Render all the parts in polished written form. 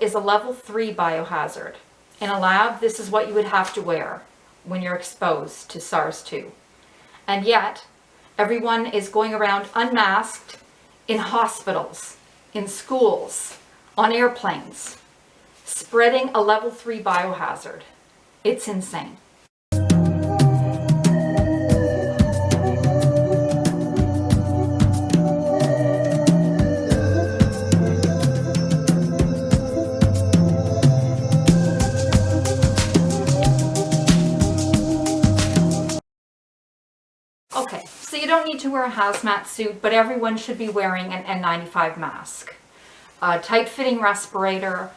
is a level 3 biohazard. In a lab, this is what you would have to wear when you're exposed to SARS-2. And yet, everyone is going around unmasked in hospitals, in schools, on airplanes, spreading a level 3 biohazard. It's insane. Okay, so you don't need to wear a hazmat suit, but everyone should be wearing an N95 mask. A tight-fitting respirator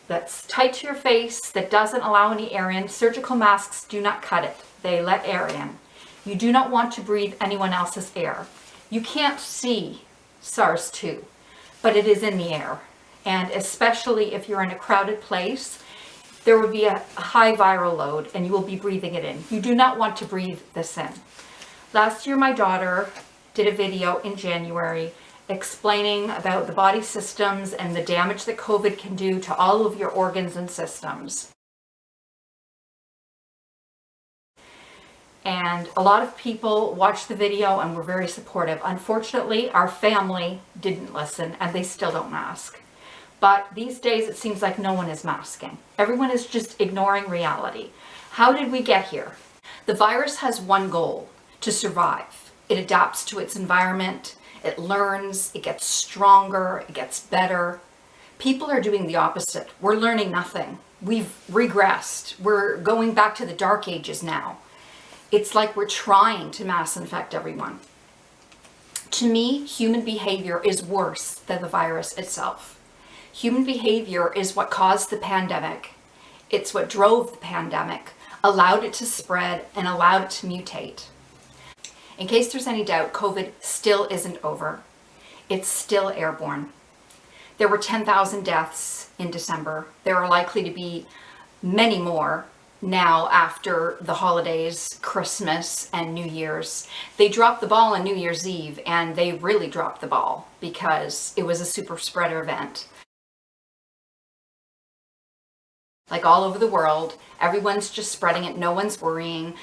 that's tight to your face, that doesn't allow any air in. Surgical masks do not cut it. They let air in. You do not want to breathe anyone else's air. You can't see SARS-2, but it is in the air. And especially if you're in a crowded place, there will be a high viral load and you will be breathing it in. You do not want to breathe this in. Last year, my daughter did a video in January explaining about the body systems and the damage that COVID can do to all of your organs and systems. And a lot of people watched the video and were very supportive. Unfortunately, our family didn't listen and they still don't mask. But these days, it seems like no one is masking. Everyone is just ignoring reality. How did we get here? The virus has one goal: to survive. It adapts to its environment, it learns, it gets stronger, it gets better. People are doing the opposite. We're learning nothing. We've regressed. We're going back to the dark ages now. It's like we're trying to mass infect everyone. To me, human behavior is worse than the virus itself. Human behavior is what caused the pandemic. It's what drove the pandemic, allowed it to spread, and allowed it to mutate. In case there's any doubt, COVID still isn't over. It's still airborne. There were 10,000 deaths in December. There are likely to be many more now after the holidays, Christmas and New Year's. They dropped the ball on New Year's Eve, and they really dropped the ball because it was a super spreader event. Like all over the world, everyone's just spreading it. No one's worrying.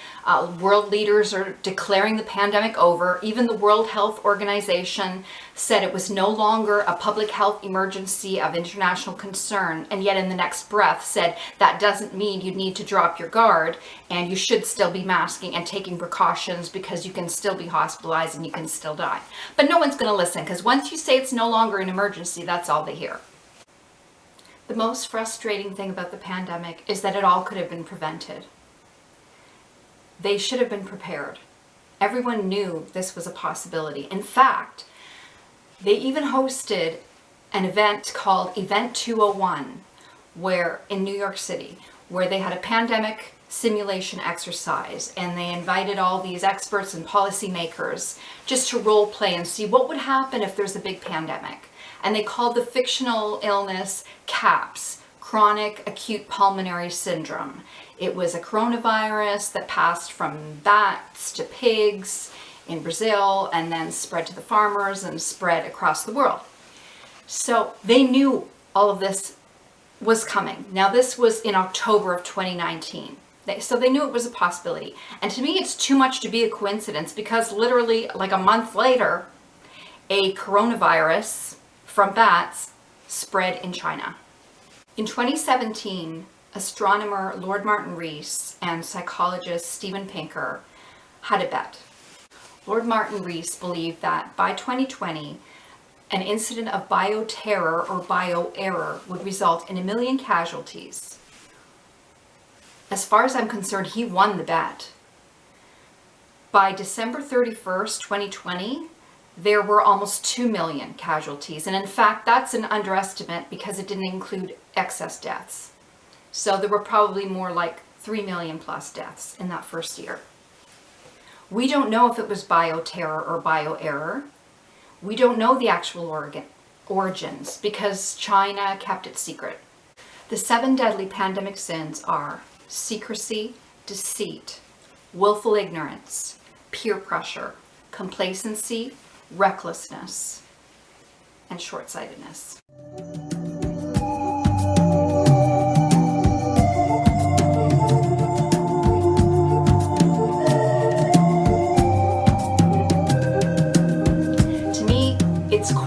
World leaders are declaring the pandemic over. Even the World Health Organization said it was no longer a public health emergency of international concern, and yet in the next breath said that doesn't mean you need to drop your guard and you should still be masking and taking precautions because you can still be hospitalized and you can still die. But no one's going to listen, because once you say it's no longer an emergency, that's all they hear. The most frustrating thing about the pandemic is that it all could have been prevented. They should have been prepared. Everyone knew this was a possibility. In fact, they even hosted an event called Event 201 in New York City, where they had a pandemic simulation exercise, and they invited all these experts and policymakers just to role play and see what would happen if there's a big pandemic. And they called the fictional illness CAPS, chronic acute pulmonary syndrome. It was a coronavirus that passed from bats to pigs in Brazil and then spread to the farmers and spread across the world. So they knew all of this was coming. Now, this was in October of 2019. So they knew it was a possibility. And to me, it's too much to be a coincidence, because literally like a month later, a coronavirus from bats spread in China. In 2017, astronomer Lord Martin Rees and psychologist Steven Pinker had a bet. Lord Martin Rees believed that by 2020, an incident of bioterror or bioerror would result in 1 million casualties. As far as I'm concerned, he won the bet. By December 31st, 2020, there were almost 2 million casualties. And in fact, that's an underestimate because it didn't include excess deaths. So there were probably more like 3 million plus deaths in that first year. We don't know if it was bioterror or bioerror. We don't know the actual origins because China kept it secret. The 7 deadly pandemic sins are secrecy, deceit, willful ignorance, peer pressure, complacency, recklessness, and short-sightedness.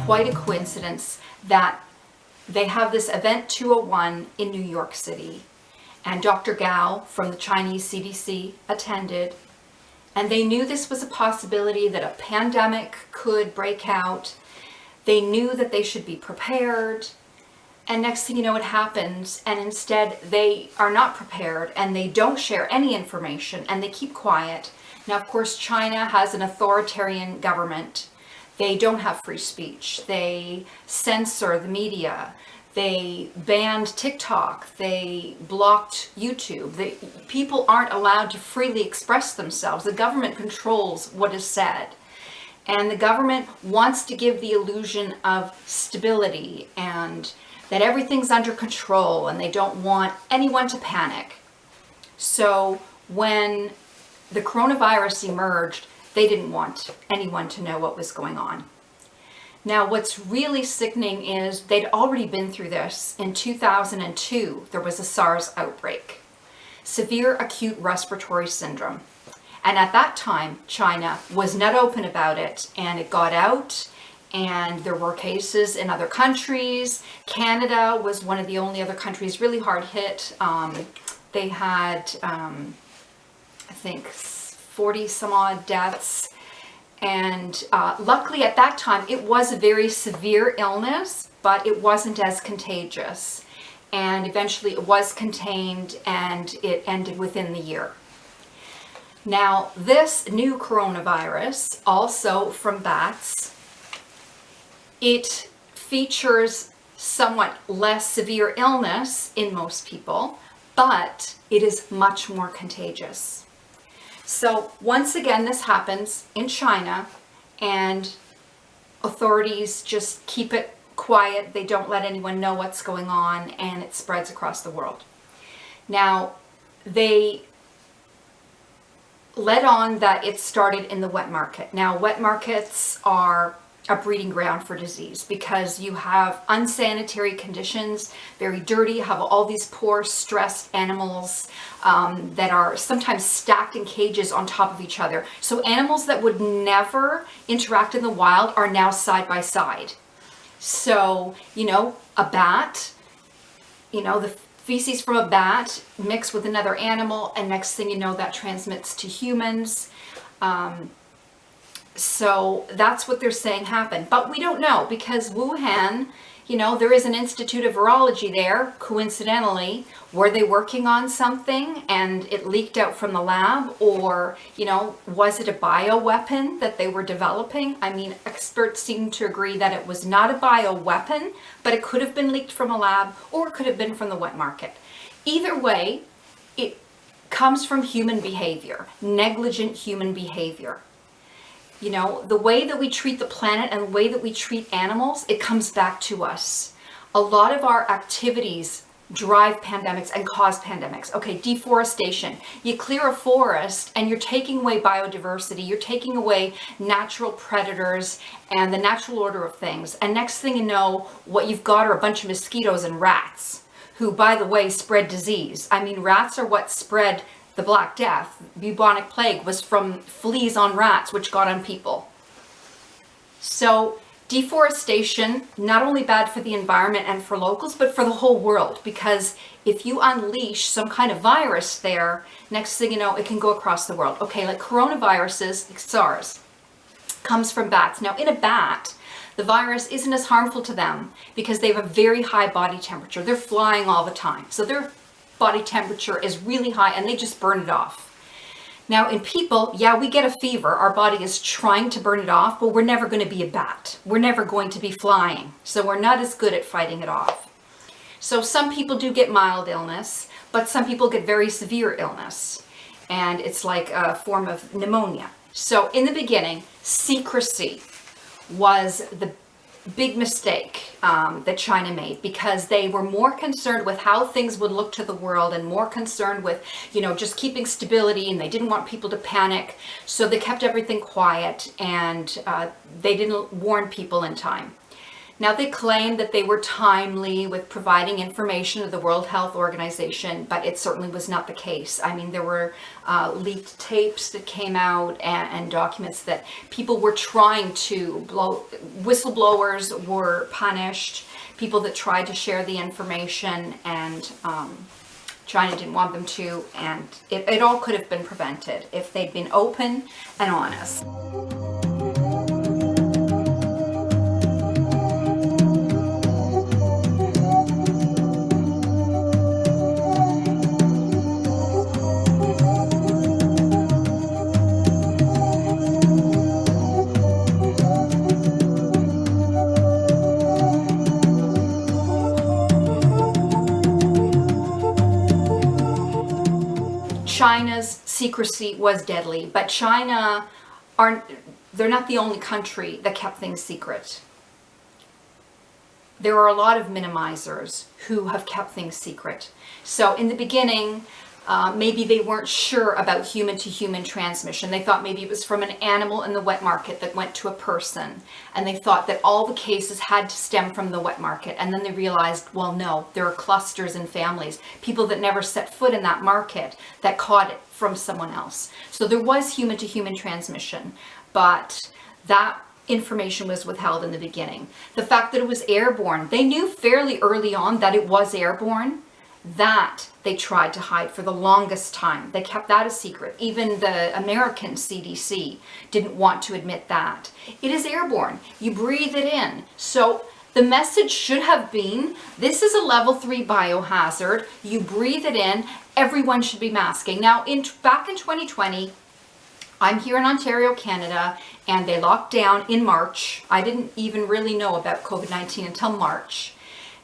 quite a coincidence that they have this event 201 in New York City, and Dr. Gao from the Chinese CDC attended, and they knew this was a possibility, that a pandemic could break out. They knew that they should be prepared, and next thing you know, it happens, and instead they are not prepared, and they don't share any information, and they keep quiet. Now, of course, China has an authoritarian government. They don't have free speech. They censor the media. They banned TikTok. They blocked YouTube. People aren't allowed to freely express themselves. The government controls what is said. And the government wants to give the illusion of stability and that everything's under control, and they don't want anyone to panic. So when the coronavirus emerged, they didn't want anyone to know what was going on. Now, what's really sickening is they'd already been through this. In 2002, there was a SARS outbreak, severe acute respiratory syndrome. And at that time, China was not open about it, and it got out, and there were cases in other countries. Canada was one of the only other countries really hard hit. They had, I think, 40 some odd deaths, and luckily at that time it was a very severe illness, but it wasn't as contagious, and eventually it was contained and it ended within the year. Now, this new coronavirus, also from bats, it features somewhat less severe illness in most people, but it is much more contagious. So once again, this happens in China, and authorities just keep it quiet. They don't let anyone know what's going on, and it spreads across the world. Now, they let on that it started in the wet market. Now, wet markets are a breeding ground for disease because you have unsanitary conditions, very dirty, you have all these poor, stressed animals that are sometimes stacked in cages on top of each other. So animals that would never interact in the wild are now side by side. So, you know, a bat, you know, the feces from a bat mix with another animal, and next thing you know, that transmits to humans. So that's what they're saying happened. But we don't know, because Wuhan, you know, there is an Institute of Virology there, coincidentally. Were they working on something and it leaked out from the lab? Or, you know, was it a bioweapon that they were developing? I mean, experts seem to agree that it was not a bioweapon, but it could have been leaked from a lab, or it could have been from the wet market. Either way, it comes from human behavior, negligent human behavior. You know, the way that we treat the planet and the way that we treat animals, it comes back to us. A lot of our activities drive pandemics and cause pandemics. Okay, deforestation. You clear a forest and you're taking away biodiversity, you're taking away natural predators and the natural order of things. And next thing you know, what you've got are a bunch of mosquitoes and rats, who, by the way, spread disease. I mean, rats are what spread the Black Death. Bubonic plague was from fleas on rats, which got on people. So deforestation, not only bad for the environment and for locals, but for the whole world, because if you unleash some kind of virus there, next thing you know, it can go across the world. Okay, like coronaviruses, like SARS, comes from bats. Now, in a bat, the virus isn't as harmful to them because they have a very high body temperature. They're flying all the time. So their body temperature is really high and they just burn it off. Now, in people, yeah, we get a fever. Our body is trying to burn it off, but we're never going to be a bat. We're never going to be flying. So we're not as good at fighting it off. So some people do get mild illness, but some people get very severe illness. And it's like a form of pneumonia. So in the beginning, secrecy was the big mistake that China made, because they were more concerned with how things would look to the world and more concerned with, you know, just keeping stability, and they didn't want people to panic. So they kept everything quiet, and they didn't warn people in time. Now, they claim that they were timely with providing information to the World Health Organization, but it certainly was not the case. I mean, there were leaked tapes that came out and documents that people were trying to whistleblowers were punished, people that tried to share the information, and China didn't want them to, and it all could have been prevented if they'd been open and honest. China's secrecy was deadly, but they're not the only country that kept things secret. There are a lot of minimizers who have kept things secret. So in the beginning, maybe they weren't sure about human-to-human transmission. They thought maybe it was from an animal in the wet market that went to a person. And they thought that all the cases had to stem from the wet market. And then they realized, well, no, there are clusters and families, people that never set foot in that market that caught it from someone else. So there was human-to-human transmission, but that information was withheld in the beginning. The fact that it was airborne, they knew fairly early on that it was airborne. That they tried to hide for the longest time. They kept that a secret. Even the American CDC didn't want to admit that. It is airborne. You breathe it in. So the message should have been, this is a level 3 biohazard. You breathe it in. Everyone should be masking. Now, back in 2020, I'm here in Ontario, Canada, and they locked down in March. I didn't even really know about COVID-19 until March.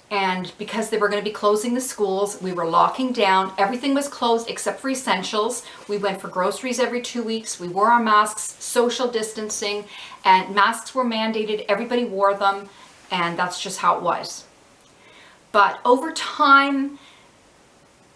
And because they were going to be closing the schools, we were locking down. Everything was closed except for essentials. We went for groceries every 2 weeks. We wore our masks, social distancing, and masks were mandated. Everybody wore them, and that's just how it was. But over time,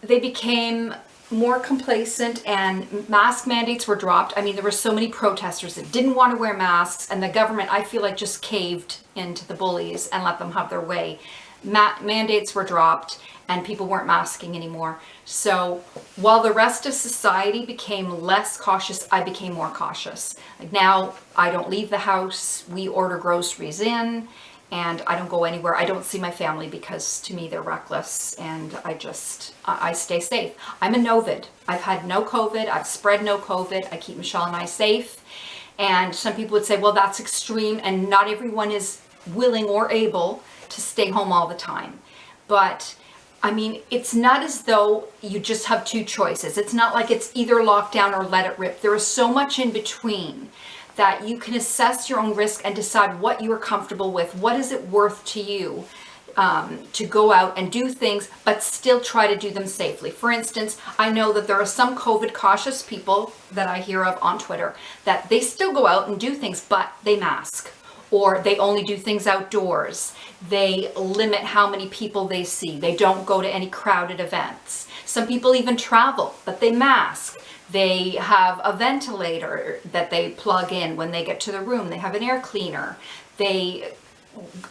they became more complacent and mask mandates were dropped. I mean, there were so many protesters that didn't want to wear masks, and the government, I feel like, just caved into the bullies and let them have their way. Mandates were dropped and people weren't masking anymore. So while the rest of society became less cautious, I became more cautious. Like now, I don't leave the house. We order groceries in, and I don't go anywhere. I don't see my family because to me they're reckless, and I stay safe. I'm a novid. I've had no COVID. I've spread no COVID. I keep Michelle and I safe. And some people would say, well, that's extreme, and not everyone is willing or able to stay home all the time. But I mean, it's not as though you just have two choices. It's not like it's either lockdown or let it rip. There is so much in between that you can assess your own risk and decide what you are comfortable with. What is it worth to you to go out and do things, but still try to do them safely? For instance, I know that there are some COVID cautious people that I hear of on Twitter that they still go out and do things, but they mask. Or they only do things outdoors. They limit how many people they see. They don't go to any crowded events. Some people even travel, but they mask. They have a ventilator that they plug in when they get to the room. They have an air cleaner. They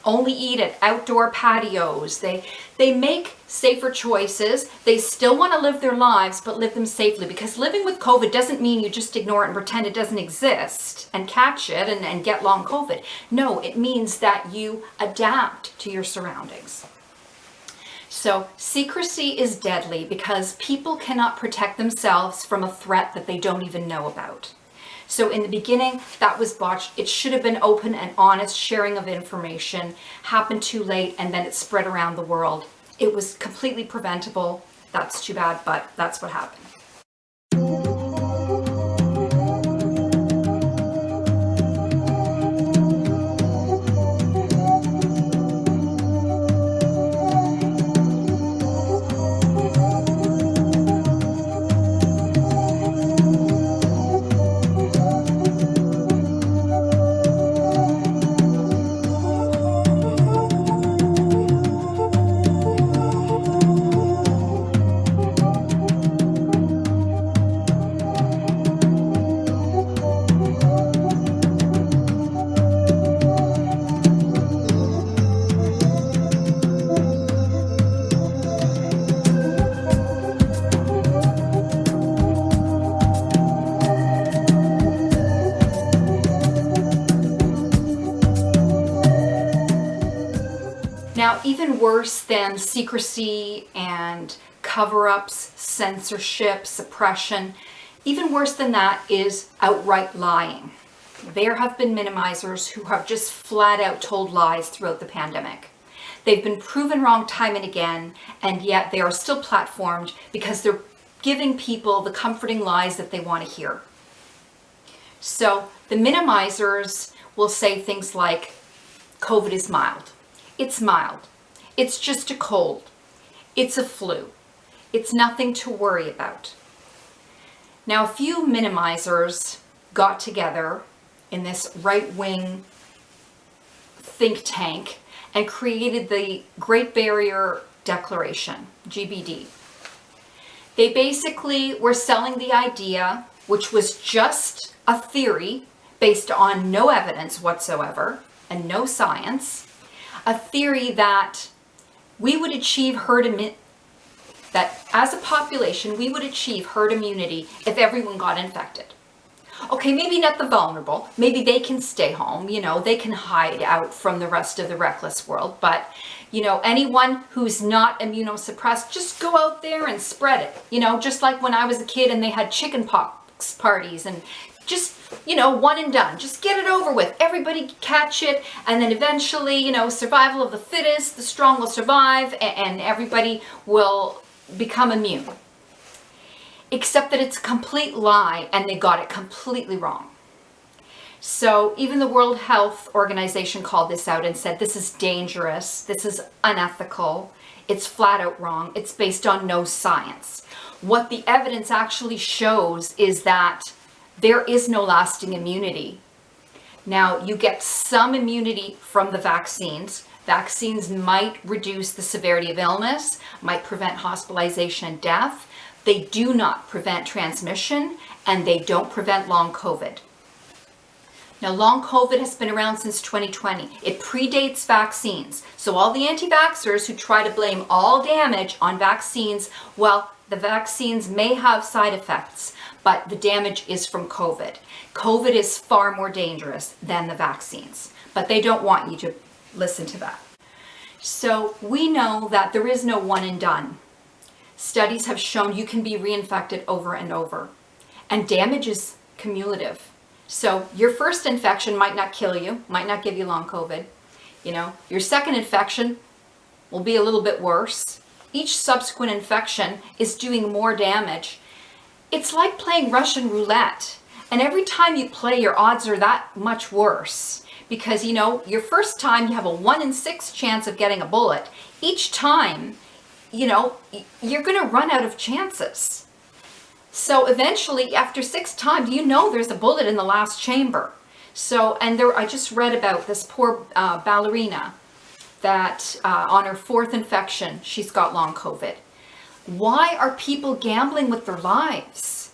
only eat at outdoor patios. They make safer choices. They still want to live their lives, but live them safely, because living with COVID doesn't mean you just ignore it and pretend it doesn't exist and catch it and get long COVID. No, it means that you adapt to your surroundings. So secrecy is deadly because people cannot protect themselves from a threat that they don't even know about. So in the beginning, that was botched. It should have been open and honest sharing of information, happened too late, and then it spread around the world. It was completely preventable. That's too bad, but that's what happened. worse than secrecy and cover-ups, censorship, suppression, even worse than that is outright lying. There have been minimizers who have just flat out told lies throughout the pandemic. They've been proven wrong time and again, and yet they are still platformed because they're giving people the comforting lies that they want to hear. So the minimizers will say things like, COVID is mild. It's mild. It's just a cold. It's a flu. It's nothing to worry about. Now, a few minimizers got together in this right-wing think tank and created the Great Barrier Declaration, GBD. They basically were selling the idea, which was just a theory based on no evidence whatsoever and no science, a theory that we would achieve that as a population, we would achieve herd immunity if everyone got infected. Okay, maybe not the vulnerable. Maybe they can stay home, they can hide out from the rest of the reckless world. But, anyone who's not immunosuppressed, just go out there and spread it. Just like when I was a kid and they had chicken pox parties and just, one and done. Just get it over with. Everybody catch it. And then eventually, survival of the fittest, the strong will survive and everybody will become immune. Except that it's a complete lie and they got it completely wrong. So even the World Health Organization called this out and said, this is dangerous, this is unethical, it's flat out wrong, it's based on no science. What the evidence actually shows is that there is no lasting immunity. Now, you get some immunity from the vaccines. Vaccines might reduce the severity of illness, might prevent hospitalization and death. They do not prevent transmission, and they don't prevent long COVID. Now, long COVID has been around since 2020. It predates vaccines. So all the anti-vaxxers who try to blame all damage on vaccines, well, the vaccines may have side effects, but the damage is from COVID. COVID is far more dangerous than the vaccines, but they don't want you to listen to that. So we know that there is no one and done. Studies have shown you can be reinfected over and over, and damage is cumulative. So your first infection might not kill you, might not give you long COVID. Your second infection will be a little bit worse. Each subsequent infection is doing more damage. It's like playing Russian roulette, and every time you play, your odds are that much worse. Because, your first time you have a 1 in 6 chance of getting a bullet. Each time, you're going to run out of chances. So eventually, after 6 times, there's a bullet in the last chamber. So, I just read about this poor ballerina that on her 4th infection, she's got long COVID. Why are people gambling with their lives?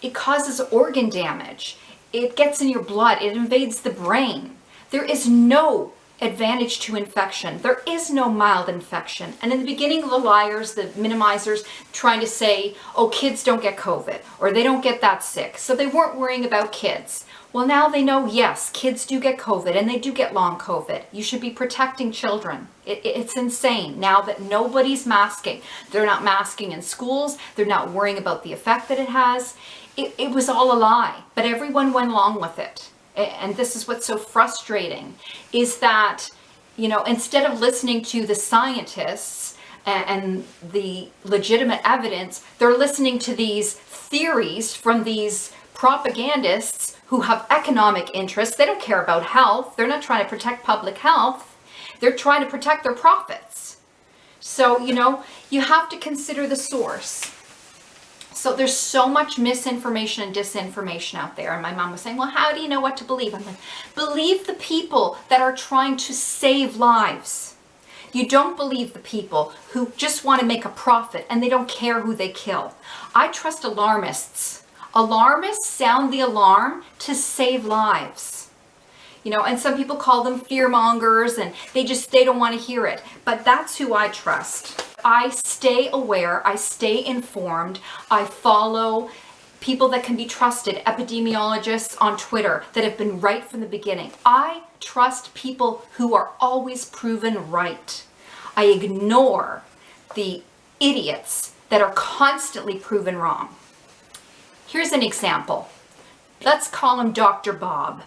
It causes organ damage. It gets in your blood. It invades the brain. There is no advantage to infection. There is no mild infection. And in the beginning, the liars, the minimizers, trying to say, oh, kids don't get COVID, or they don't get that sick. So they weren't worrying about kids. Well, now they know, yes, kids do get COVID, and they do get long COVID. You should be protecting children. It's insane now that nobody's masking. They're not masking in schools. They're not worrying about the effect that it has. It was all a lie, but everyone went along with it. And this is what's so frustrating, is that, instead of listening to the scientists and the legitimate evidence, they're listening to these theories from these propagandists who have economic interests. They don't care about health. They're not trying to protect public health. They're trying to protect their profits. So, you have to consider the source. So there's so much misinformation and disinformation out there. And my mom was saying, well, how do you know what to believe? I'm like, believe the people that are trying to save lives. You don't believe the people who just want to make a profit and they don't care who they kill. I trust alarmists. Alarmists sound the alarm to save lives. And some people call them fearmongers and they don't want to hear it. But that's who I trust. I stay aware, I stay informed, I follow people that can be trusted, epidemiologists on Twitter that have been right from the beginning. I trust people who are always proven right. I ignore the idiots that are constantly proven wrong. Here's an example. Let's call him Dr. Bob.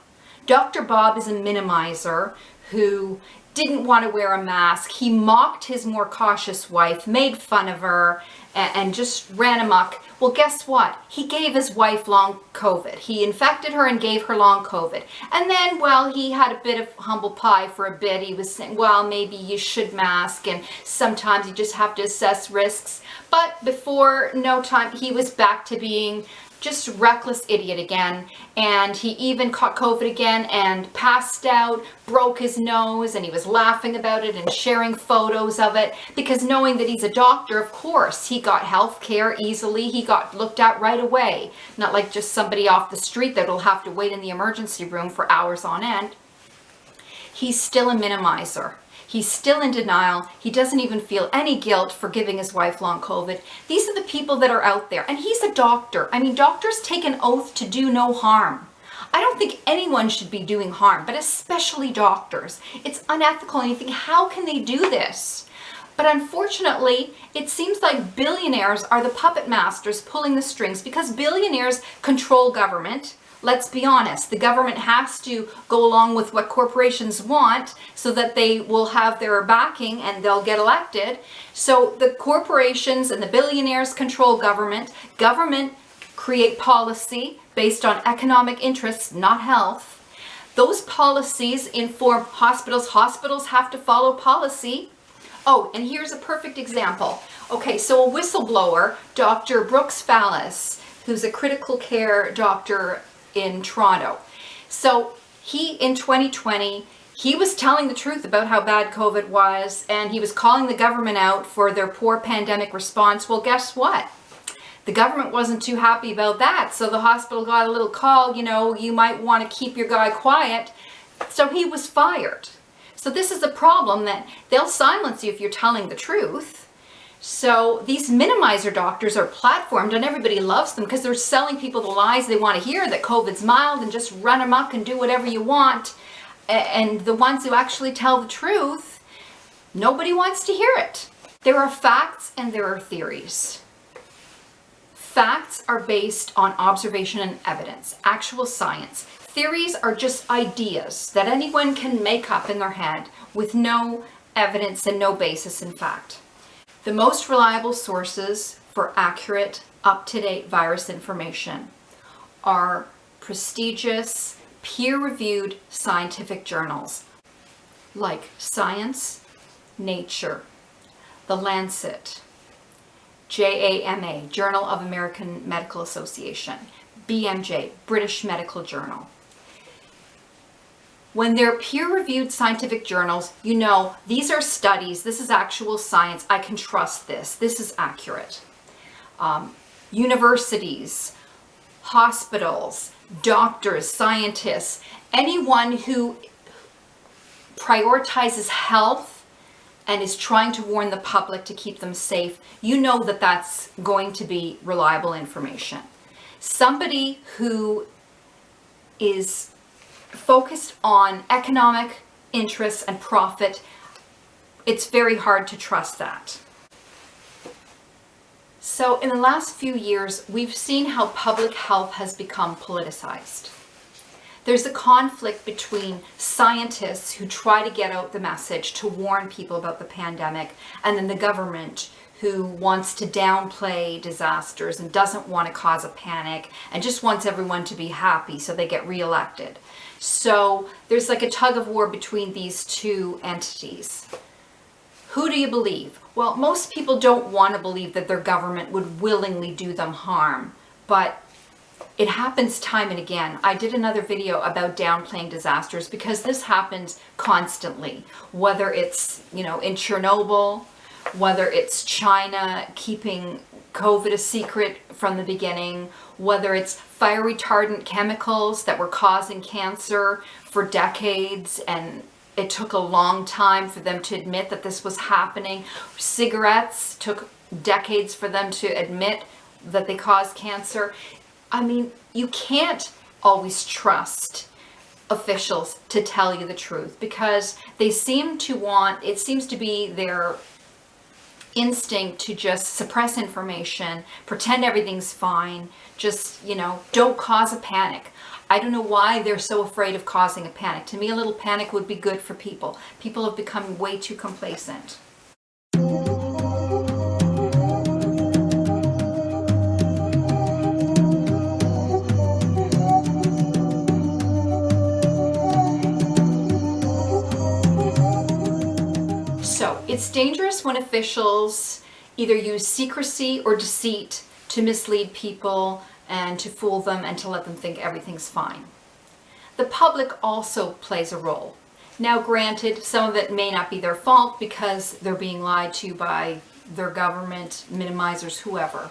Dr. Bob is a minimizer who didn't want to wear a mask. He mocked his more cautious wife, made fun of her, and just ran amok. Well, guess what? He gave his wife long COVID. He infected her and gave her long COVID. And then, well, he had a bit of humble pie for a bit. He was saying, well, maybe you should mask, and sometimes you just have to assess risks. But before no time, he was back to being just reckless idiot again, and he even caught COVID again and passed out, broke his nose, and he was laughing about it and sharing photos of it, because knowing that he's a doctor, of course, he got health care easily. He got looked at right away, not like just somebody off the street that'll have to wait in the emergency room for hours on end. He's still a minimizer. He's still in denial. He doesn't even feel any guilt for giving his wife long COVID. These are the people that are out there. And he's a doctor. I mean, doctors take an oath to do no harm. I don't think anyone should be doing harm, but especially doctors. It's unethical, and you think, how can they do this? But unfortunately, it seems like billionaires are the puppet masters pulling the strings, because billionaires control government. Let's be honest, the government has to go along with what corporations want so that they will have their backing and they'll get elected. So the corporations and the billionaires control government. Government create policy based on economic interests, not health. Those policies inform hospitals. Hospitals have to follow policy. Oh, and here's a perfect example. Okay, so a whistleblower, Dr. Brooks Fallis, who's a critical care doctor in Toronto. So he, in 2020, he was telling the truth about how bad COVID was, and he was calling the government out for their poor pandemic response. Well, guess what? The government wasn't too happy about that. So the hospital got a little call, you know, you might want to keep your guy quiet. So he was fired. So this is a problem, that they'll silence you if you're telling the truth. So these minimizer doctors are platformed, and everybody loves them because they're selling people the lies they want to hear, that COVID's mild and just run amok and do whatever you want. And the ones who actually tell the truth, nobody wants to hear it. There are facts and there are theories. Facts are based on observation and evidence, actual science. Theories are just ideas that anyone can make up in their head with no evidence and no basis in fact. The most reliable sources for accurate, up-to-date virus information are prestigious, peer-reviewed scientific journals like Science, Nature, The Lancet, JAMA, Journal of American Medical Association, BMJ, British Medical Journal. When they're peer-reviewed scientific journals, you know, these are studies, this is actual science, I can trust this, this is accurate. Universities, hospitals, doctors, scientists, anyone who prioritizes health and is trying to warn the public to keep them safe, you know that that's going to be reliable information. Somebody who is focused on economic interests and profit, it's very hard to trust that. So in the last few years, we've seen how public health has become politicized. There's a conflict between scientists who try to get out the message to warn people about the pandemic, and then the government who wants to downplay disasters and doesn't want to cause a panic and just wants everyone to be happy so they get reelected. So there's like a tug of war between these two entities. Who do you believe? Well, most people don't want to believe that their government would willingly do them harm, but it happens time and again. I did another video about downplaying disasters because this happens constantly, whether it's, you know, in Chernobyl, whether it's China keeping COVID a secret from the beginning, whether it's fire retardant chemicals that were causing cancer for decades and it took a long time for them to admit that this was happening. Cigarettes took decades for them to admit that they caused cancer. I mean, you can't always trust officials to tell you the truth, because they seem to want, it seems to be their instinct to just suppress information, pretend everything's fine, just, don't cause a panic. I don't know why they're so afraid of causing a panic. To me, a little panic would be good for people. People have become way too complacent. So it's dangerous when officials either use secrecy or deceit to mislead people and to fool them and to let them think everything's fine. The public also plays a role. Now, granted, some of it may not be their fault because they're being lied to by their government, minimizers, whoever.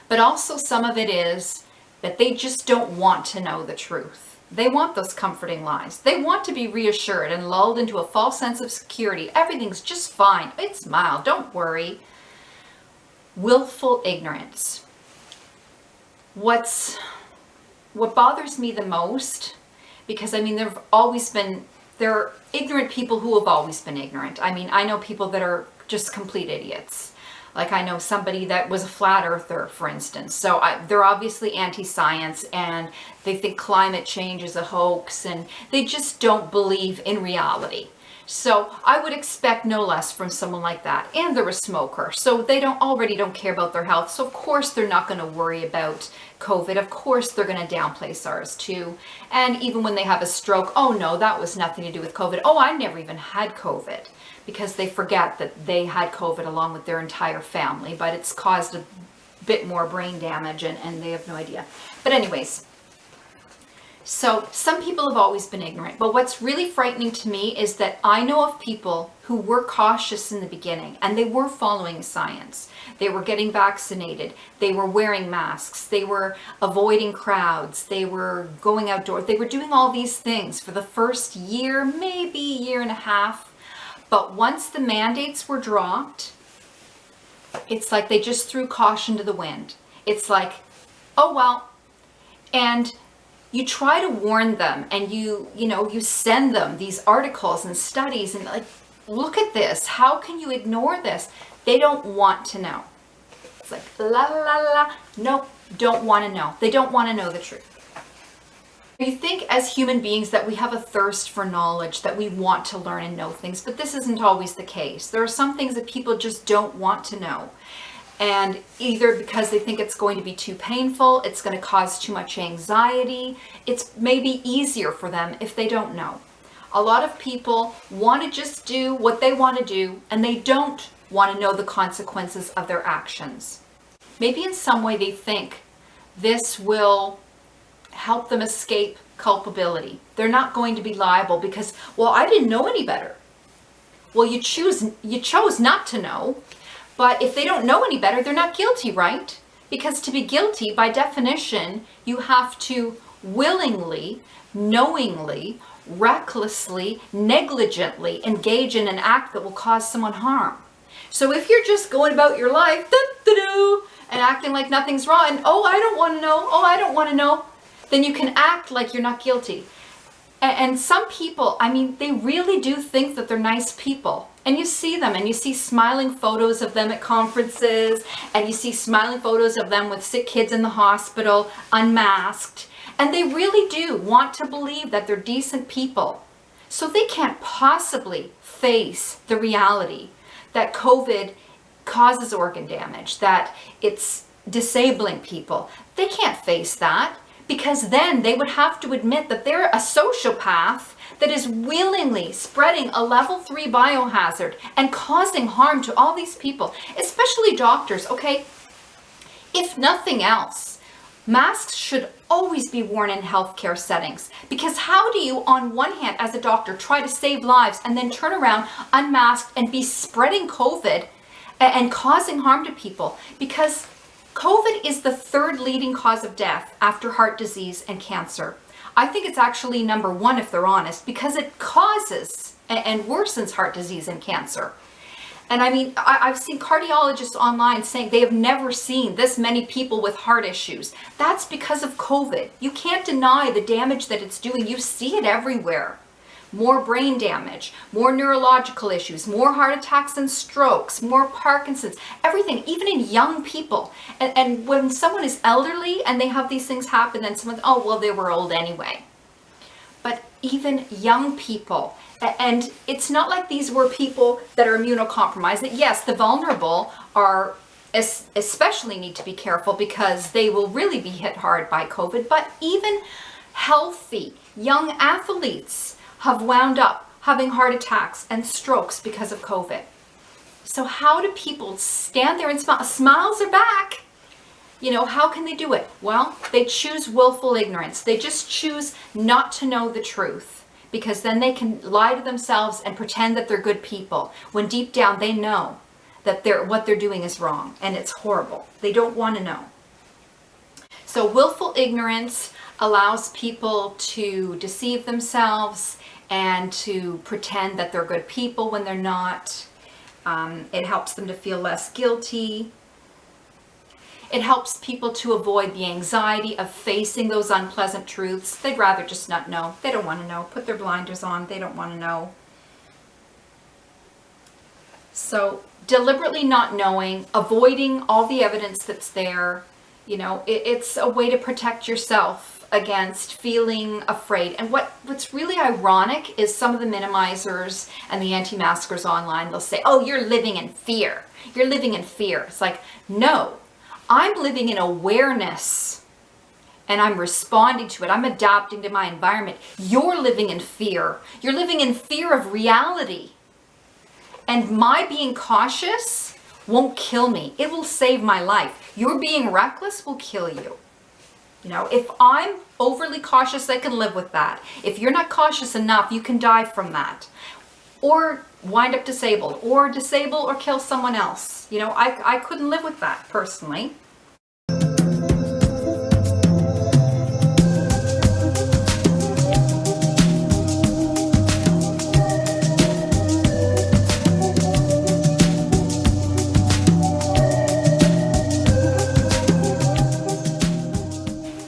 But also some of it is that they just don't want to know the truth. They want those comforting lies. They want to be reassured and lulled into a false sense of security. Everything's just fine. It's mild. Don't worry. Willful ignorance. What bothers me the most, because there are ignorant people who have always been ignorant. I know people that are just complete idiots. Like I know somebody that was a flat earther, for instance. So they're obviously anti-science and they think climate change is a hoax and they just don't believe in reality. So I would expect no less from someone like that. And they're a smoker, so they already don't care about their health. So of course they're not going to worry about COVID. Of course they're going to downplay SARS2. And even when they have a stroke, oh no, that was nothing to do with COVID. Oh, I never even had COVID. Because they forget that they had COVID along with their entire family, but it's caused a bit more brain damage and they have no idea. But anyways, so some people have always been ignorant, but what's really frightening to me is that I know of people who were cautious in the beginning and they were following science. They were getting vaccinated. They were wearing masks. They were avoiding crowds. They were going outdoors. They were doing all these things for the first year, maybe year and a half. But once the mandates were dropped, it's like they just threw caution to the wind. It's like, oh well, and you try to warn them and you send them these articles and studies and like, look at this. How can you ignore this? They don't want to know. It's like, la la la, nope, don't want to know. They don't want to know the truth. You think as human beings that we have a thirst for knowledge, that we want to learn and know things, but this isn't always the case. There are some things that people just don't want to know. And either because they think it's going to be too painful, it's going to cause too much anxiety, it's maybe easier for them if they don't know. A lot of people want to just do what they want to do, and they don't want to know the consequences of their actions. Maybe in some way they think this will help them escape culpability. They're not going to be liable because, well, I didn't know any better. Well, you chose not to know, but if they don't know any better, they're not guilty, right? Because to be guilty, by definition, you have to willingly, knowingly, recklessly, negligently engage in an act that will cause someone harm. So if you're just going about your life, and acting like nothing's wrong, and oh, I don't want to know, then you can act like you're not guilty. And some people, they really do think that they're nice people. And you see them, and you see smiling photos of them at conferences, and you see smiling photos of them with sick kids in the hospital, unmasked. And they really do want to believe that they're decent people. So they can't possibly face the reality that COVID causes organ damage, that it's disabling people. They can't face that. Because then they would have to admit that they're a sociopath that is willingly spreading a level 3 biohazard and causing harm to all these people, especially doctors, okay? If nothing else, masks should always be worn in healthcare settings. Because how do you, on one hand, as a doctor, try to save lives and then turn around unmasked and be spreading COVID and causing harm to people? Because COVID is the third leading cause of death after heart disease and cancer. I think it's actually number 1 if they're honest, because it causes and worsens heart disease and cancer. And I mean, I've seen cardiologists online saying they have never seen this many people with heart issues. That's because of COVID. You can't deny the damage that it's doing. You see it everywhere. More brain damage, more neurological issues, more heart attacks and strokes, more Parkinson's, everything, even in young people. And when someone is elderly and they have these things happen, then someone, oh, well, they were old anyway. But even young people, and it's not like these were people that are immunocompromised. That yes, the vulnerable are especially need to be careful because they will really be hit hard by COVID, but even healthy young athletes have wound up having heart attacks and strokes because of COVID. So how do people stand there and smile? Smiles are back. You know, how can they do it? Well, they choose willful ignorance. They just choose not to know the truth, because then they can lie to themselves and pretend that they're good people, when deep down they know that what they're doing is wrong and it's horrible. They don't want to know. So willful ignorance allows people to deceive themselves and to pretend that they're good people when they're not. It helps them to feel less guilty. It helps people to avoid the anxiety of facing those unpleasant truths. They'd rather just not know. They don't want to know. Put their blinders on. They don't want to know. So deliberately not knowing, avoiding all the evidence that's there, you know, it's a way to protect yourself against feeling afraid. And what's really ironic is some of the minimizers and the anti-maskers online, they'll say, oh, you're living in fear. You're living in fear. It's like, no. I'm living in awareness and I'm responding to it. I'm adapting to my environment. You're living in fear. You're living in fear of reality. And my being cautious won't kill me. It will save my life. Your being reckless will kill you. You know, if I'm overly cautious, I can live with that. If you're not cautious enough, you can die from that. Or wind up disabled or kill someone else. You know, I couldn't live with that personally.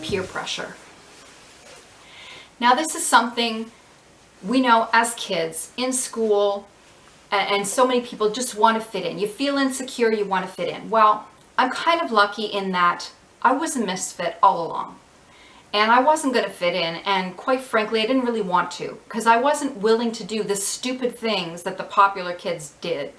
Peer pressure. Now, this is something we know as kids in school, and so many people just want to fit in. You feel insecure, you want to fit in. Well, I'm kind of lucky in that I was a misfit all along. And I wasn't going to fit in, and quite frankly, I didn't really want to, because I wasn't willing to do the stupid things that the popular kids did.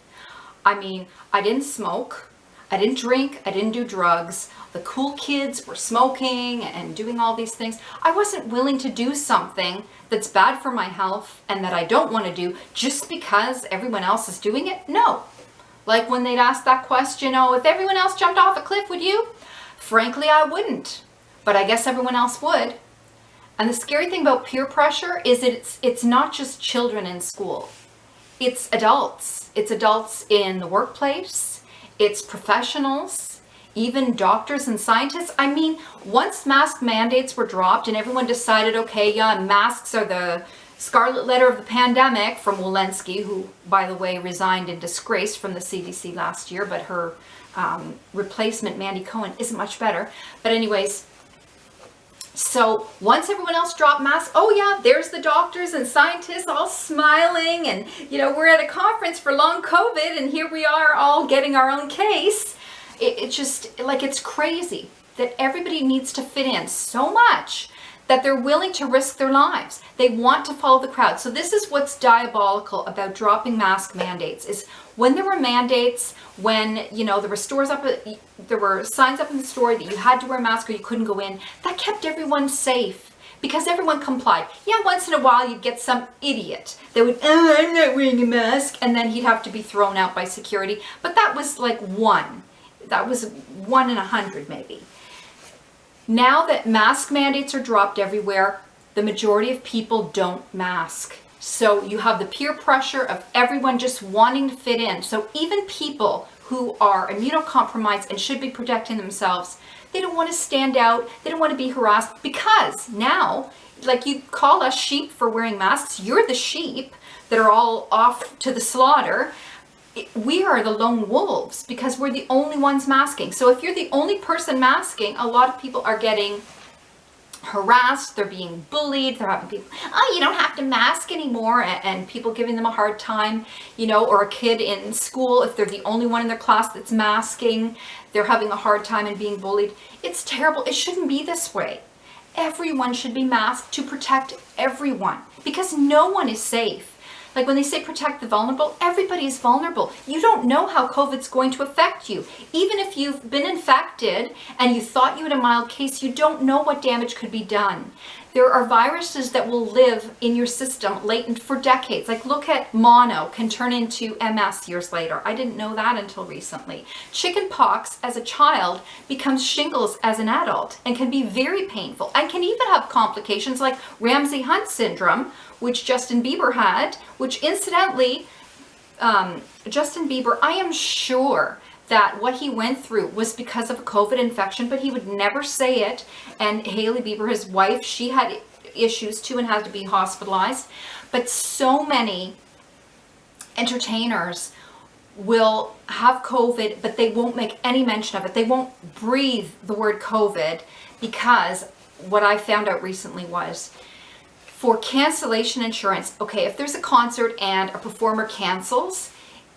I mean, I didn't smoke, I didn't drink, I didn't do drugs. The cool kids were smoking and doing all these things. I wasn't willing to do something that's bad for my health and that I don't want to do just because everyone else is doing it. No. Like when they'd ask that question, oh, if everyone else jumped off a cliff, would you? Frankly, I wouldn't. But I guess everyone else would. And the scary thing about peer pressure is it's not just children in school. It's adults. It's adults in the workplace. It's professionals, even doctors and scientists. I mean, once mask mandates were dropped and everyone decided, okay, yeah, masks are the scarlet letter of the pandemic, from Walensky, who, by the way, resigned in disgrace from the CDC last year, but her replacement, Mandy Cohen, isn't much better. But anyways, so once everyone else dropped masks, oh yeah, there's the doctors and scientists all smiling, and you know, we're at a conference for long COVID and here we are all getting our own case. It's just like, it's crazy that everybody needs to fit in so much that they're willing to risk their lives. They want to follow the crowd. So this is what's diabolical about dropping mask mandates, is when there were mandates, when, you know, there were stores up, there were signs up in the store that you had to wear a mask or you couldn't go in, that kept everyone safe because everyone complied. Yeah, once in a while you'd get some idiot that would, oh, I'm not wearing a mask, and then he'd have to be thrown out by security. But that was like one. That was 1 in 100 maybe. Now that mask mandates are dropped everywhere, the majority of people don't mask. So you have the peer pressure of everyone just wanting to fit in. So even people who are immunocompromised and should be protecting themselves, they don't want to stand out. They don't want to be harassed, because now, like, you call us sheep for wearing masks. You're the sheep that are all off to the slaughter. we are the lone wolves because we're the only ones masking. So if you're the only person masking, a lot of people are getting harassed, they're being bullied, they're having people, oh, you don't have to mask anymore, and people giving them a hard time, you know, or a kid in school, if they're the only one in their class that's masking, they're having a hard time and being bullied. It's terrible. It shouldn't be this way. Everyone should be masked to protect everyone because no one is safe. Like when they say protect the vulnerable, everybody is vulnerable. You don't know how COVID's going to affect you. Even if you've been infected and you thought you had a mild case, you don't know what damage could be done. There are viruses that will live in your system latent for decades. Like look at mono can turn into MS years later. I didn't know that until recently. Chicken pox as a child becomes shingles as an adult and can be very painful and can even have complications like Ramsay-Hunt syndrome, which Justin Bieber had, which incidentally, Justin Bieber, I am sure that what he went through was because of a COVID infection, but he would never say it. And Hailey Bieber, his wife, she had issues too and had to be hospitalized. But so many entertainers will have COVID, but they won't make any mention of it. They won't breathe the word COVID because what I found out recently was for cancellation insurance, okay, if there's a concert and a performer cancels,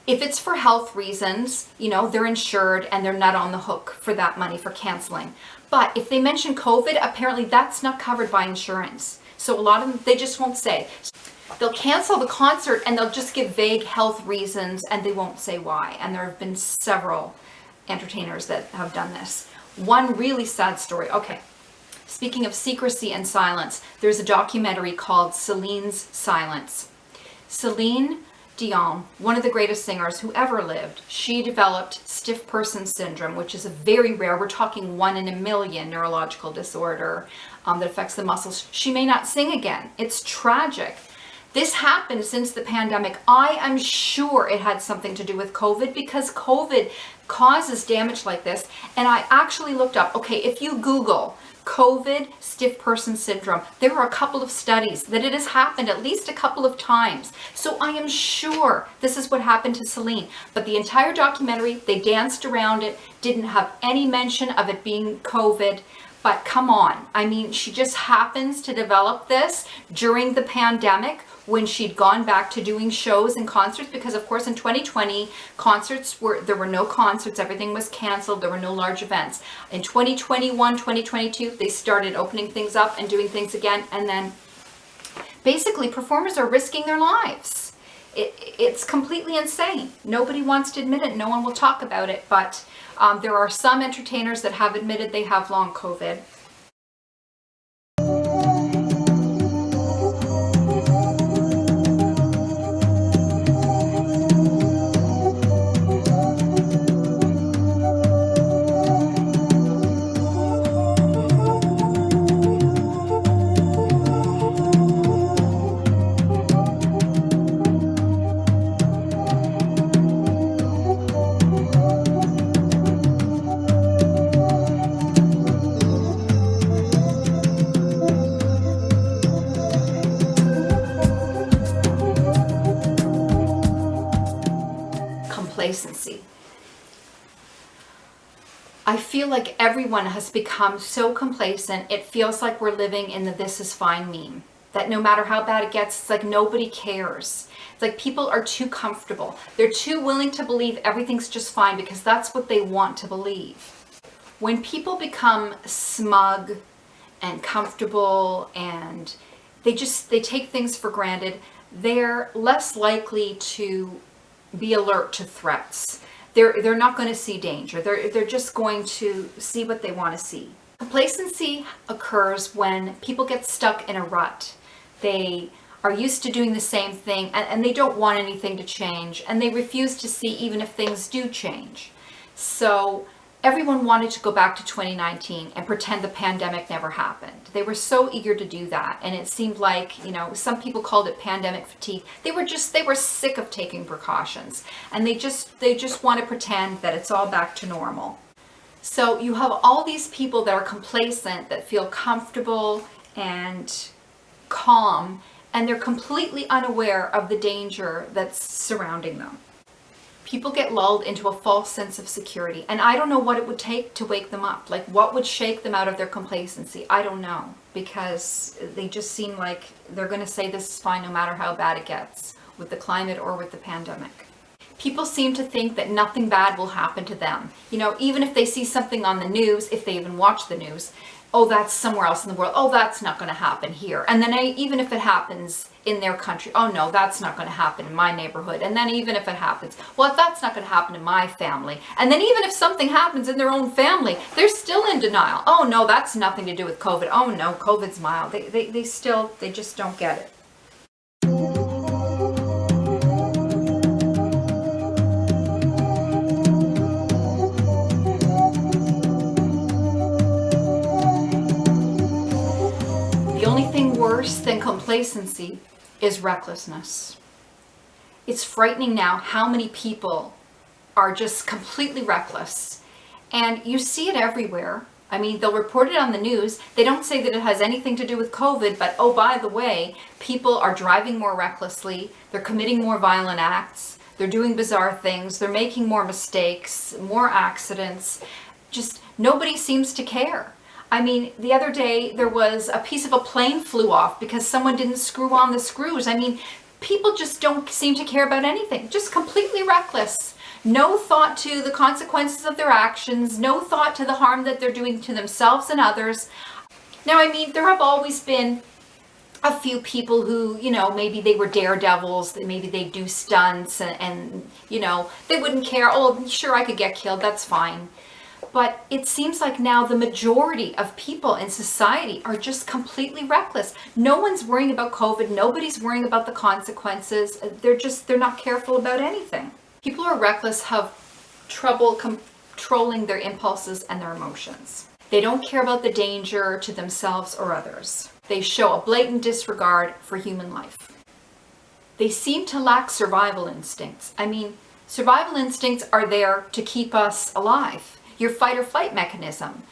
if it's for health reasons, you know, they're insured and they're not on the hook for that money for canceling. But if they mention COVID, apparently that's not covered by insurance. So a lot of them, they just won't say. They'll cancel the concert and they'll just give vague health reasons and they won't say why. And there have been several entertainers that have done this. One really sad story. Okay. Speaking of secrecy and silence, there's a documentary called Celine's Silence. Celine Dion, one of the greatest singers who ever lived, she developed stiff person syndrome, which is a very rare, we're talking 1 in a million neurological disorder that affects the muscles. She may not sing again. It's tragic. This happened since the pandemic. I am sure it had something to do with COVID because COVID causes damage like this. And I actually looked up, okay, if you Google COVID stiff person syndrome, there are a couple of studies that it has happened at least a couple of times. So I am sure this is what happened to Celine. But the entire documentary, they danced around it, didn't have any mention of it being COVID. But come on, I mean, she just happens to develop this during the pandemic when she'd gone back to doing shows and concerts, because of course in 2020 there were no concerts, everything was canceled, there were no large events. In 2021, 2022, they started opening things up and doing things again, and then basically performers are risking their lives. It's completely insane. Nobody wants to admit it, no one will talk about it, but there are some entertainers that have admitted they have long COVID. Complacency. I feel like everyone has become so complacent, it feels like we're living in the "this is fine" meme. That no matter how bad it gets, it's like nobody cares. It's like people are too comfortable. They're too willing to believe everything's just fine because that's what they want to believe. When people become smug and comfortable and they take things for granted, they're less likely to be alert to threats. They're not going to see danger. They're just going to see what they want to see. Complacency occurs when people get stuck in a rut. They are used to doing the same thing and they don't want anything to change, and they refuse to see even if things do change. So everyone wanted to go back to 2019 and pretend the pandemic never happened. They were so eager to do that, and it seemed like, you know, some people called it pandemic fatigue. They were sick of taking precautions, and they just want to pretend that it's all back to normal. So you have all these people that are complacent, that feel comfortable and calm, and they're completely unaware of the danger that's surrounding them. People get lulled into a false sense of security. And I don't know what it would take to wake them up. Like, what would shake them out of their complacency? I don't know, because they just seem like they're going to say this is fine no matter how bad it gets, with the climate or with the pandemic. People seem to think that nothing bad will happen to them. You know, even if they see something on the news, if they even watch the news, oh, that's somewhere else in the world. Oh, that's not going to happen here. And then even if it happens in their country, oh no, that's not going to happen in my neighborhood. And then even if it happens, well, that's not going to happen in my family. And then even if something happens in their own family, they're still in denial. Oh no, that's nothing to do with COVID. Oh no, COVID's mild. They just don't get it. The only thing worse than complacency is recklessness. It's frightening now how many people are just completely reckless. And you see it everywhere. I mean, they'll report it on the news. They don't say that it has anything to do with COVID, but oh, by the way, people are driving more recklessly. They're committing more violent acts. They're doing bizarre things. They're making more mistakes, more accidents. Just nobody seems to care. I mean, the other day there was a piece of a plane flew off because someone didn't screw on the screws. I mean, people just don't seem to care about anything. Just completely reckless. No thought to the consequences of their actions. No thought to the harm that they're doing to themselves and others. Now, I mean, there have always been a few people who, you know, maybe they were daredevils, maybe they do stunts and you know, they wouldn't care. Oh, sure, I could get killed. That's fine. But it seems like now the majority of people in society are just completely reckless. No one's worrying about COVID. Nobody's worrying about the consequences. They're not careful about anything. People who are reckless have trouble controlling their impulses and their emotions. They don't care about the danger to themselves or others. They show a blatant disregard for human life. They seem to lack survival instincts. I mean, survival instincts are there to keep us alive. Your fight or flight mechanism,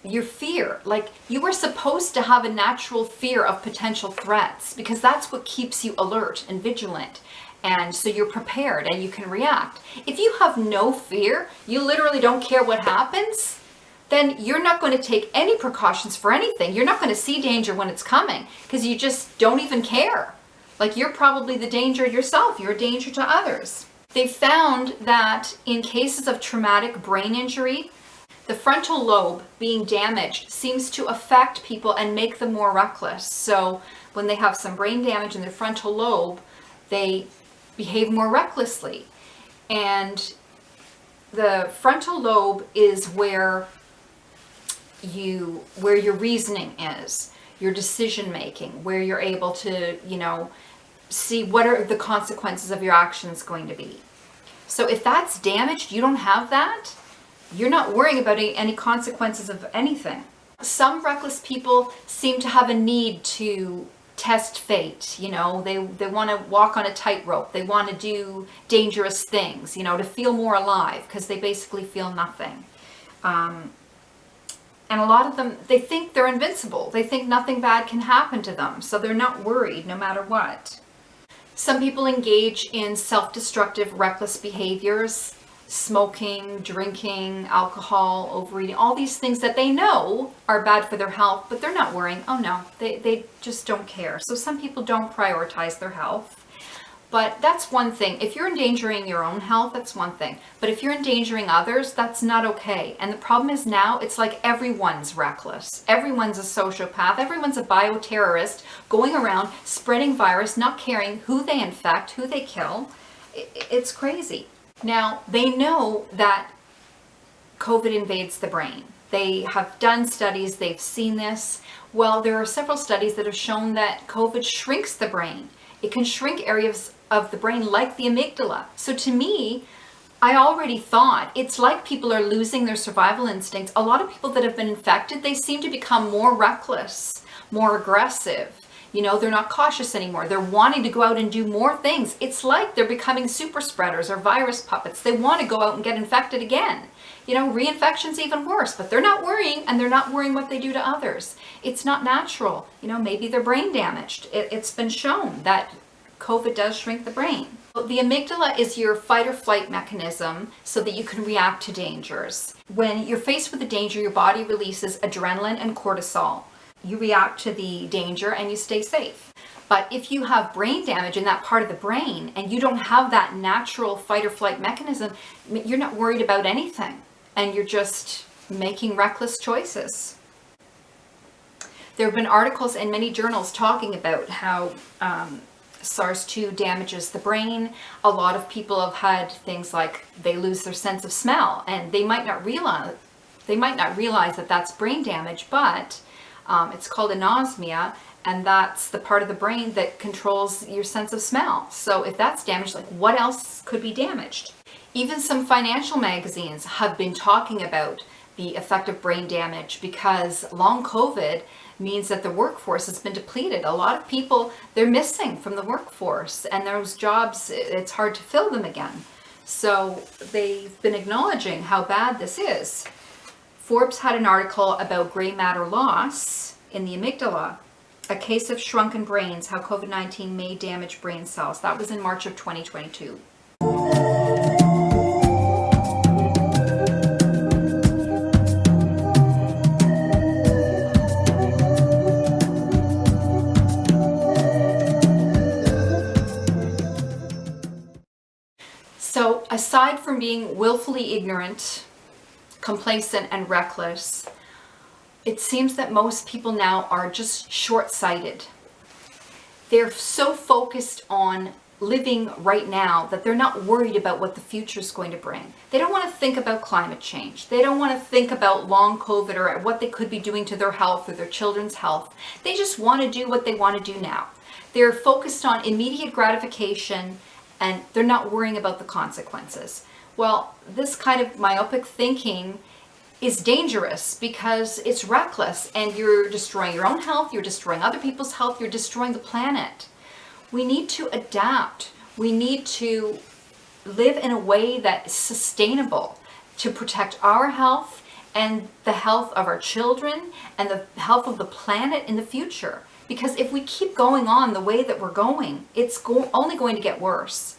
your fear, like you are supposed to have a natural fear of potential threats because that's what keeps you alert and vigilant. And so you're prepared and you can react. If you have no fear, you literally don't care what happens, then you're not going to take any precautions for anything. You're not going to see danger when it's coming because you just don't even care. Like you're probably the danger yourself. You're a danger to others. They found that in cases of traumatic brain injury, the frontal lobe being damaged seems to affect people and make them more reckless. So when they have some brain damage in their frontal lobe, they behave more recklessly. And the frontal lobe is where your reasoning is, your decision making, where you're able to, you know, see what are the consequences of your actions going to be. So if that's damaged, you don't have that, you're not worrying about any consequences of anything. Some reckless people seem to have a need to test fate. You know, they want to walk on a tightrope. They want to do dangerous things, you know, to feel more alive because they basically feel nothing. And a lot of them, they think they're invincible. They think nothing bad can happen to them. So they're not worried no matter what. Some people engage in self-destructive, reckless behaviors, smoking, drinking, alcohol, overeating, all these things that they know are bad for their health, but they're not worrying. Oh no, they just don't care. So some people don't prioritize their health. But that's one thing. If you're endangering your own health, that's one thing. But if you're endangering others, that's not okay. And the problem is now, it's like everyone's reckless. Everyone's a sociopath. Everyone's a bioterrorist going around spreading virus, not caring who they infect, who they kill. It's crazy. Now, they know that COVID invades the brain. They have done studies, they've seen this. Well, there are several studies that have shown that COVID shrinks the brain. It can shrink areas of the brain like the amygdala. So to me, I already thought it's like people are losing their survival instincts. A lot of people that have been infected, they seem to become more reckless, more aggressive. You know, they're not cautious anymore. They're wanting to go out and do more things. It's like they're becoming super spreaders or virus puppets. They want to go out and get infected again. You know, reinfection's even worse, but they're not worrying, and they're not worrying what they do to others. It's not natural. You know, maybe they're brain damaged. It's been shown that COVID does shrink the brain. The amygdala is your fight or flight mechanism so that you can react to dangers. When you're faced with a danger, your body releases adrenaline and cortisol. You react to the danger and you stay safe. But if you have brain damage in that part of the brain and you don't have that natural fight or flight mechanism, you're not worried about anything and you're just making reckless choices. There have been articles in many journals talking about how SARS2 damages the brain. A lot of people have had things like they lose their sense of smell, and they might not realize that that's brain damage, but it's called anosmia, and that's the part of the brain that controls your sense of smell. So if that's damaged, like what else could be damaged? Even some financial magazines have been talking about the effect of brain damage because long COVID means that the workforce has been depleted. A lot of people, they're missing from the workforce, and those jobs, it's hard to fill them again. So they've been acknowledging how bad this is. Forbes had an article about gray matter loss in the amygdala, a case of shrunken brains, how COVID-19 may damage brain cells. That was in March of 2022. So aside from being willfully ignorant, complacent, and reckless, it seems that most people now are just short-sighted. They're so focused on living right now that they're not worried about what the future is going to bring. They don't want to think about climate change. They don't want to think about long COVID or what they could be doing to their health or their children's health. They just want to do what they want to do now. They're focused on immediate gratification, and they're not worrying about the consequences. Well, this kind of myopic thinking is dangerous because it's reckless, and you're destroying your own health, you're destroying other people's health, you're destroying the planet. We need to adapt. We need to live in a way that is sustainable to protect our health and the health of our children and the health of the planet in the future. Because if we keep going on the way that we're going, it's only going to get worse.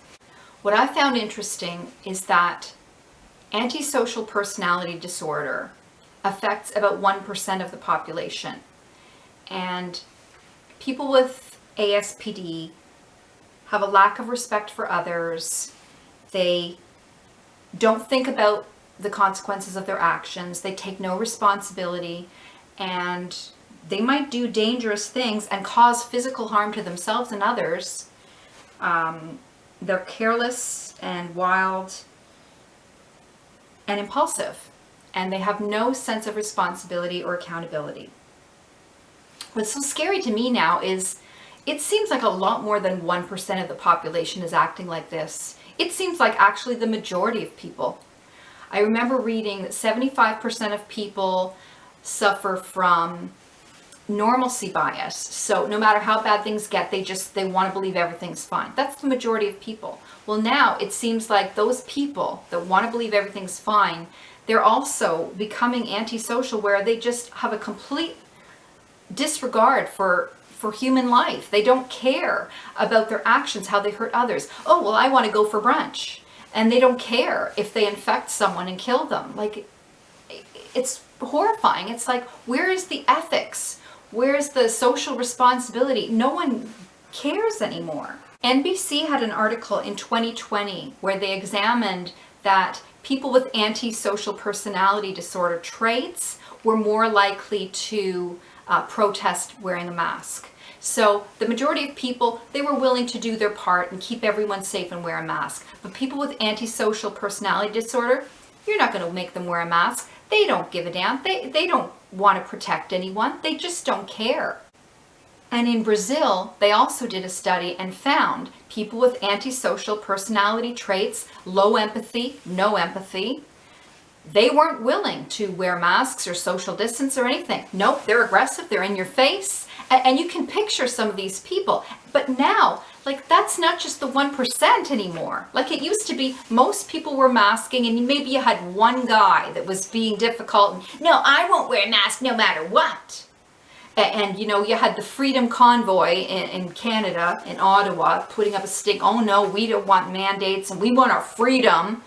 What I found interesting is that antisocial personality disorder affects about 1% of the population. And people with ASPD have a lack of respect for others. They don't think about the consequences of their actions. They take no responsibility, and they might do dangerous things and cause physical harm to themselves and others. They're careless and wild and impulsive, and they have no sense of responsibility or accountability. What's so scary to me now is it seems like a lot more than 1% of the population is acting like this. It seems like actually the majority of people. I remember reading that 75% of people suffer from normalcy bias. So no matter how bad things get, they want to believe everything's fine. That's the majority of people. Well, now it seems like those people that want to believe everything's fine, they're also becoming antisocial, where they just have a complete disregard for human life. They don't care about their actions, how they hurt others. Oh, well, I want to go for brunch. And they don't care if they infect someone and kill them. Like, it's horrifying. It's like, where is the ethics? Where's the social responsibility? No one cares anymore. NBC had an article in 2020 where they examined that people with antisocial personality disorder traits were more likely to protest wearing a mask. So the majority of people, they were willing to do their part and keep everyone safe and wear a mask. But people with antisocial personality disorder, you're not going to make them wear a mask. They don't give a damn. They don't want to protect anyone. They just don't care. And in Brazil, they also did a study and found people with antisocial personality traits, low empathy, no empathy, they weren't willing to wear masks or social distance or anything. Nope, they're aggressive, they're in your face, and you can picture some of these people. But now, like, that's not just the 1% anymore. Like it used to be, most people were masking, and maybe you had one guy that was being difficult. And, no, I won't wear a mask no matter what. And you know, you had the Freedom Convoy in Canada, in Ottawa, putting up a stick. Oh no, we don't want mandates and we want our freedom.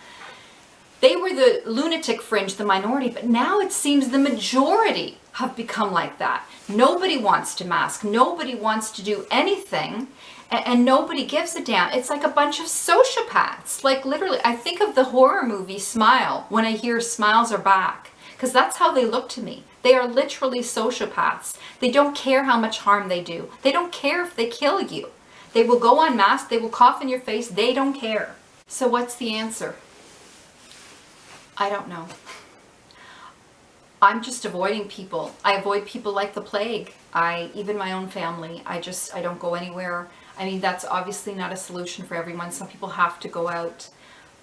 They were the lunatic fringe, the minority, but now it seems the majority have become like that. Nobody wants to mask. Nobody wants to do anything. And nobody gives a damn. It's like a bunch of sociopaths. Like literally, I think of the horror movie Smile when I hear Smiles Are Back. Because that's how they look to me. They are literally sociopaths. They don't care how much harm they do. They don't care if they kill you. They will go unmasked. They will cough in your face. They don't care. So what's the answer? I don't know. I'm just avoiding people. I avoid people like the plague. Even my own family, I don't go anywhere. I mean, that's obviously not a solution for everyone. Some people have to go out.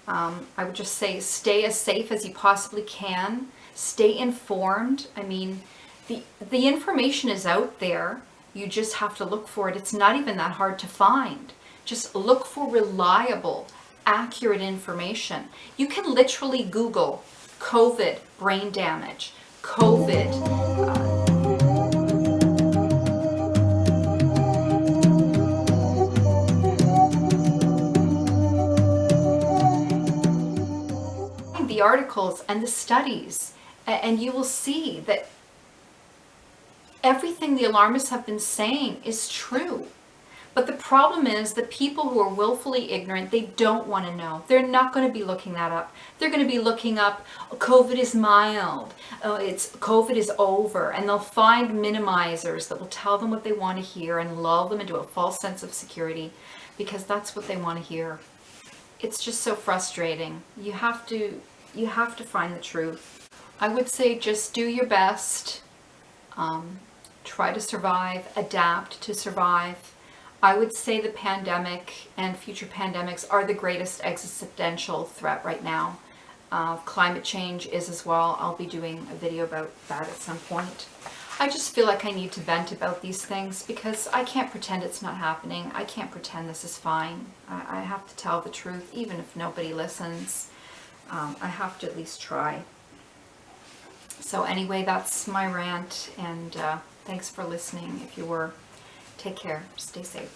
I would just say stay as safe as you possibly can. Stay informed. I mean, the information is out there. You just have to look for it. It's not even that hard to find. Just look for reliable, accurate information. You can literally Google COVID brain damage, COVID. The articles and the studies, and you will see that everything the alarmists have been saying is true. But the problem is the people who are willfully ignorant, they don't want to know. They're not going to be looking that up. They're going to be looking up, COVID is mild, COVID is over, and they'll find minimizers that will tell them what they want to hear and lull them into a false sense of security, because that's what they want to hear. It's just so frustrating. You have to find the truth. I would say just do your best. Try to survive, adapt to survive. I would say the pandemic and future pandemics are the greatest existential threat right now. Climate change is as well. I'll be doing a video about that at some point. I just feel like I need to vent about these things because I can't pretend it's not happening. I can't pretend this is fine. I have to tell the truth, even if nobody listens. I have to at least try. So anyway, that's my rant, and thanks for listening if you were. Take care. Stay safe.